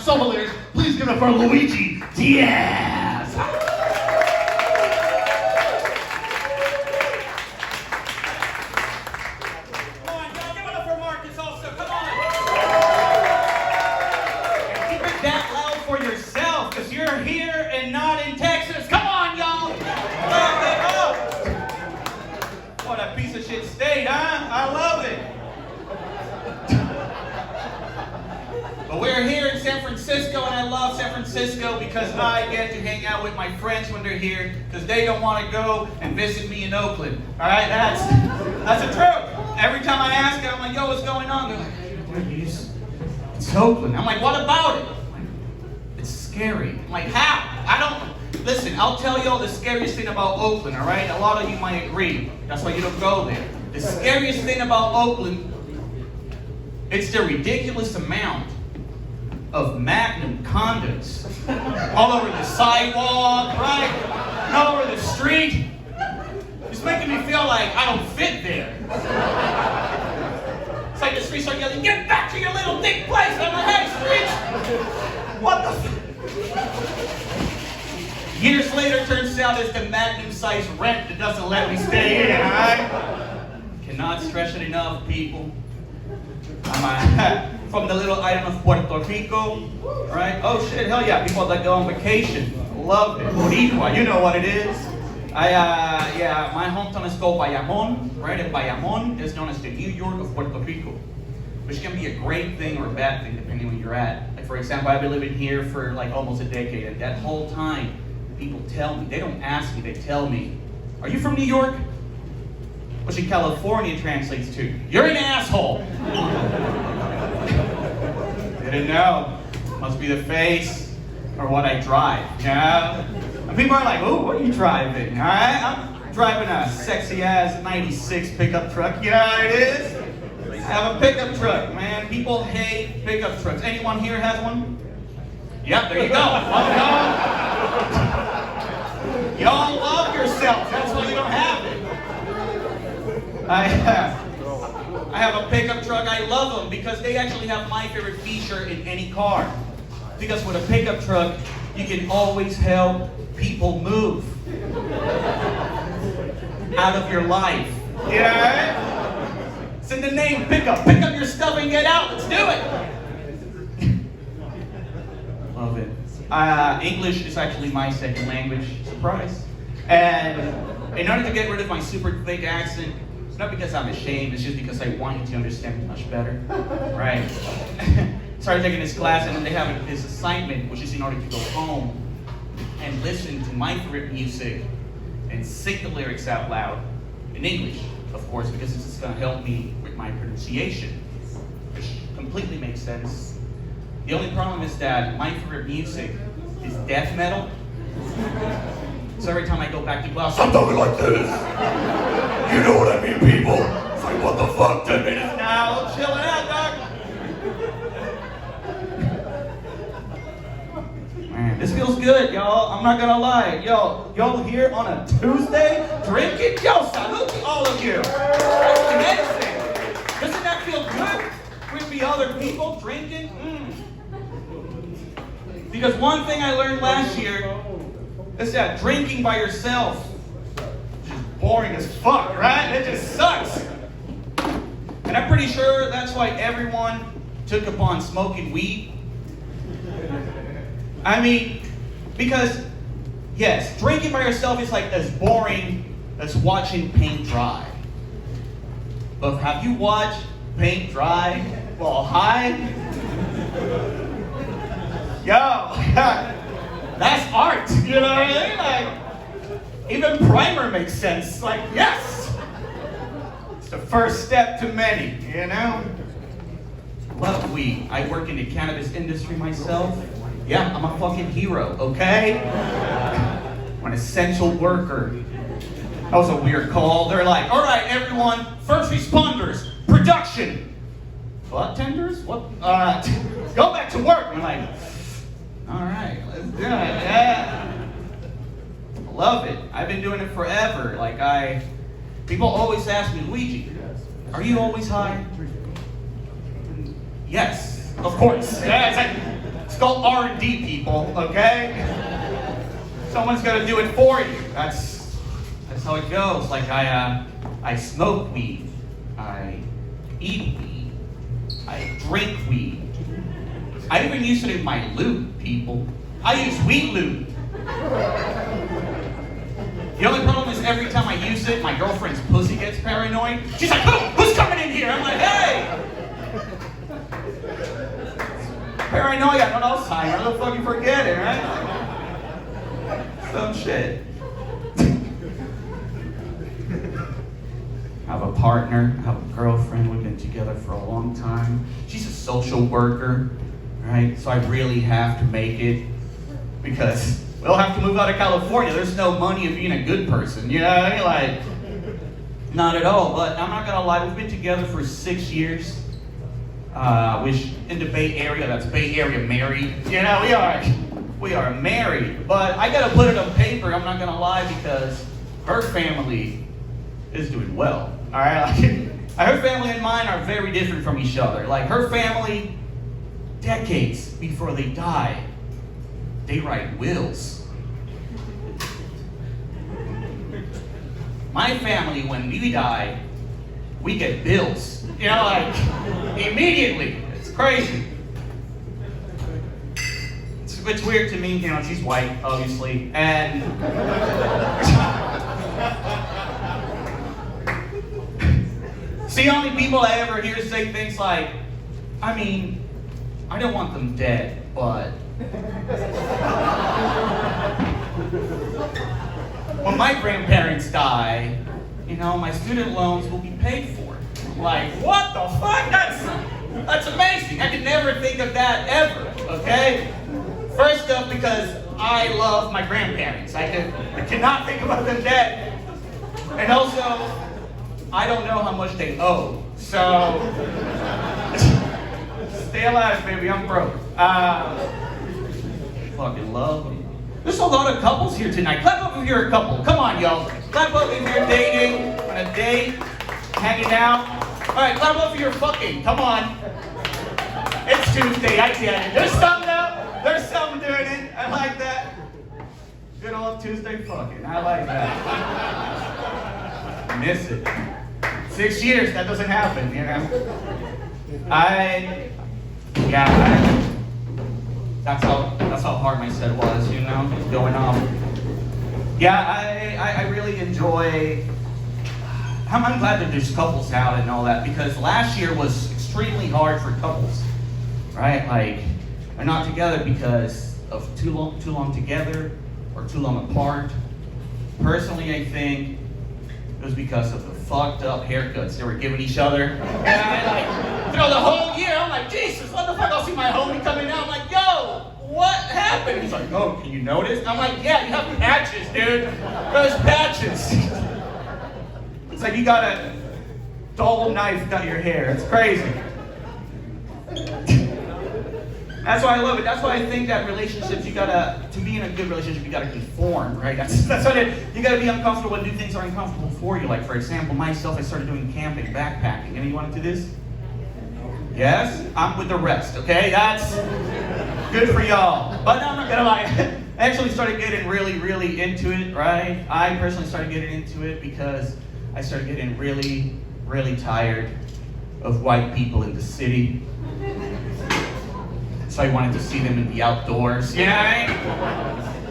so hilarious. Please give it up for Luigi Díaz. Come on, y'all, give it up for Marcus also. Come on. And keep it that loud for yourself, because you're here and not in Texas. Come on, y'all. Loud it up. What a piece of shit state, huh? I love it. But we're here in San Francisco, and I love San Francisco because I get to hang out with my friends when they're here, because they don't want to go and visit me in Oakland. All right, that's the truth. Every time I ask them, I'm like, yo, what's going on? They're like, it's Oakland. I'm like, what about it? It's scary. I'm like, how? Listen, I'll tell you all the scariest thing about Oakland, all right? A lot of you might agree. That's why you don't go there. The scariest thing about Oakland, it's the ridiculous amount of Magnum condoms all over the sidewalk, right? And all over the street. It's making me feel like I don't fit there. It's like the streets are yelling, get back to your little dick place! And I'm like, hey, streets! What the Years later, turns out it's the Magnum-sized rent that doesn't let me stay in, alright? Cannot stress it enough, people. I'm from the little island of Puerto Rico, right? Oh shit, hell yeah, people that go on vacation. Love it. Boricua, you know what it is. My hometown is called Bayamon, right? And Bayamon is known as the New York of Puerto Rico, which can be a great thing or a bad thing depending on where you're at. Like for example, I've been living here for like almost a decade, and that whole time, people tell me, they don't ask me, they tell me, are you from New York? Which in California translates to, you're an asshole. Didn't know. Must be the face or what I drive, yeah? And people are like, ooh, what are you driving, all right? I'm driving a sexy ass 96 pickup truck, you know how it is? I have a pickup truck, man. People hate pickup trucks. Anyone here has one? Yep, there you go. Y'all love yourself. That's why you don't have it. I have a pickup truck. I love them because they actually have my favorite feature in any car. Because with a pickup truck, you can always help people move out of your life. Yeah? It's in the name, pickup. Pick up your stuff and get out. Let's do it. Love it. English is actually my second language. Surprise. And in order to get rid of my super thick accent, it's not because I'm ashamed, it's just because I want you to understand me much better. Right? Started taking this class, and then they have this assignment, which is in order to go home and listen to my favorite music and sing the lyrics out loud in English, of course, because this is going to help me with my pronunciation, which completely makes sense. The only problem is that my favorite music is death metal. So every time I go back to class, I'm talking like this. You know what I mean, people? It's like, what the fuck? 10 minutes now, chill it out, dog. Man, this feels good, y'all. I'm not gonna lie. Y'all here on a Tuesday drinking? Yo, salute to all of you. That's amazing. Doesn't that feel good? With the other people drinking? Because one thing I learned last year is that drinking by yourself is just boring as fuck, right? It just sucks. And I'm pretty sure that's why everyone took upon smoking weed. I mean, because, yes, drinking by yourself is like as boring as watching paint dry. But have you watched paint dry while high? Yo, that's art, you know what I mean? Like, even primer makes sense. Like, yes! It's the first step to many, you know? Love weed. I work in the cannabis industry myself. Yeah, I'm a fucking hero, okay? I'm an essential worker. That was a weird call. They're like, all right, everyone, first responders, production. What, tenders? What? Go back to work. I'm like, all right, let's do it. Yeah. Love it. I've been doing it forever. People always ask me, Luigi, are you always high? Yes, of course. Yeah, it's called R&D, people, okay? Someone's gonna do it for you. That's how it goes. Like I smoke weed, I eat weed, I drink weed. I even use it in my lube, people. I use weed lube. The only problem is every time I use it, my girlfriend's pussy gets paranoid. She's like, who's coming in here? I'm like, hey! Paranoia, not Alzheimer's. How the fuck you forget it, right? Some shit. I have a partner, I have a girlfriend, we've been together for a long time. She's a social worker, right? So I really have to make it because we'll have to move out of California. There's no money in being a good person, you know? Like, not at all. But I'm not gonna lie, we've been together for 6 years. Which in the Bay Area, that's Bay Area married. You know, we are married. But I gotta put it on paper, I'm not gonna lie, because her family is doing well. Alright? Her family and mine are very different from each other. Like her family, decades before they die, they write wills. My family, when we die, we get bills. You know, like immediately. It's crazy. It's weird to me, you know, she's white, obviously, and see, the only people I ever hear say things like, I mean, I don't want them dead, but when my grandparents die, you know, my student loans will be paid for. Like, what the fuck? That's amazing. I could never think of that ever, okay? First up, because I love my grandparents. I cannot think about them dead. And also, I don't know how much they owe. So, stay alive, baby. I'm broke. Fucking love them. There's a lot of couples here tonight. Clap up if you're a couple. Come on, y'all. Clap up if you're dating, on a date, hanging out. All right, clap up if you're fucking. Come on. It's Tuesday. I get it. There's some though. There's some doing it. I like that. Good old Tuesday fucking. I like that. I miss it. 6 years. That doesn't happen, you know. That's how hard my set was, you know, it's going on. Yeah, I really enjoy. I'm glad that there's couples out and all that, because last year was extremely hard for couples, right? Like, they're not together because of too long together or too long apart. Personally, I think it was because of the fucked up haircuts they were giving each other. And I like, through the whole year, I'm like, Jesus, what the fuck? I'll see my homie coming out. I'm like, yo, what happened? He's like, oh, can you notice? I'm like, yeah, you have patches, dude. There's patches. It's like you got a dull knife cut your hair. It's crazy. That's why I love it. That's why I think that relationships, to be in a good relationship, you gotta conform, right? That's what you gotta be uncomfortable and do things that are uncomfortable for you. Like, for example, myself, I started doing camping, backpacking. Anyone do this? Yes? I'm with the rest, okay? That's good for y'all. But no, I'm not gonna lie. I actually started getting really, really into it, right? I personally started getting into it because I started getting really, really tired of white people in the city. So I wanted to see them in the outdoors. You know what I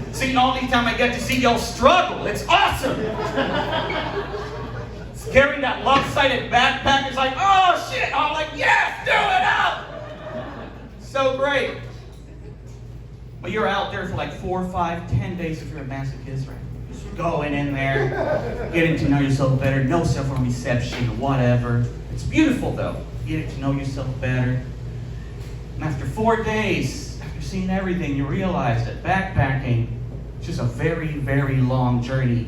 mean? See, the only time I get to see y'all struggle, it's awesome! Carrying that lopsided backpack is like, oh shit! I'm like, yes, do it up! So great. But you're out there for like 4, 5, 10 days if you're a masochist, right? Just going in there, getting to know yourself better, no cell phone reception, whatever. It's beautiful though, getting to know yourself better. And after 4 days, after seeing everything, you realize that backpacking is just a very, very long journey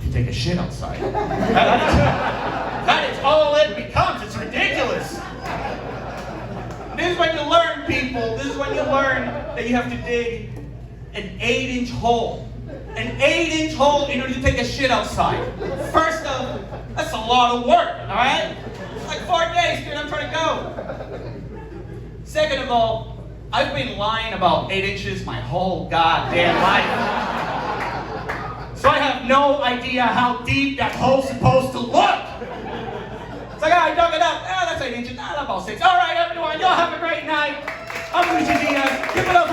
to take a shit outside. That is all it becomes. It's ridiculous. This is when you learn, people. This is when you learn that you have to dig an 8-inch hole. An 8-inch hole in order to take a shit outside. First off, that's a lot of work, all right? It's like 4 days, dude. I'm trying to go. Second of all, I've been lying about 8 inches my whole goddamn life. So I have no idea how deep that hole's supposed to look. It's like, I dug it up. That's 8 inches. That's about 6. All right, everyone, y'all have a great night. I'm Luigi Díaz. Give it up